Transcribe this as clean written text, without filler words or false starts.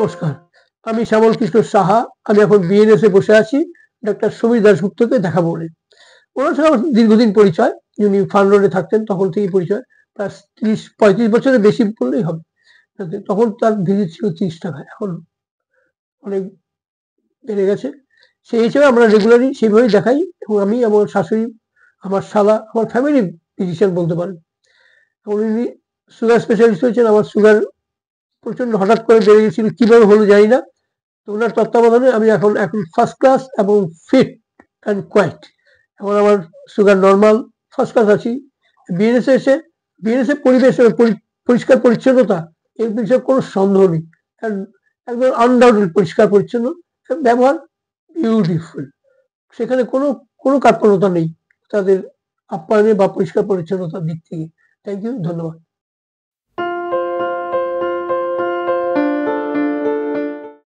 নমস্কার, আমি শ্যামল কৃষ্ণ সাহা। আমি এখন বিএনএস এ বসে আছি ডাক্তার সমীর দাশগুপ্তকে দেখাবো বলে। ওনার সঙ্গে আমার দীর্ঘদিন পরিচয়। উনি ফান রোডে থাকতেন, তখন থেকেই পরিচয়। প্রায় ৩০-৩৫ বছরের বেশি বললেই হবে। তখন তার ভিজিট ছিল ৩০ টাকা, এখন অনেক বেড়ে গেছে। সেই হিসেবে আমরা রেগুলারই সেইভাবেই দেখাই, এবং আমি, আমার শাশুড়ি, আমার শালা, আমার ফ্যামিলি ফিজিশিয়ান বলতে পারেন। উনি সুগার স্পেশালিস্ট হয়েছেন। আমার সুগার প্রচন্ড হঠাৎ করে বেড়ে গেছিল, কিভাবে হলো জানি না। তো ওনার তত্ত্বাবধানে আমি এখন ফার্স্ট ক্লাস এবং ফিট অ্যান্ড কোয়াইট। এখন আমার সুগার নর্মাল, ফার্স্ট ক্লাস আছি। বিএনএস এসে বিএনএস এর পরিবেশ, পরিষ্কার পরিচ্ছন্নতা, এর বিষয়ে কোনো সন্দেহ নেই। একদম আনডাউটেড পরিষ্কার পরিচ্ছন্ন, ব্যবহার বিউটিফুল। সেখানে কোনো কোনো কার্পণ্যতা নেই তাদের আপ্যায়নে বা পরিষ্কার পরিচ্ছন্নতার দিক থেকে। থ্যাংক ইউ, ধন্যবাদ।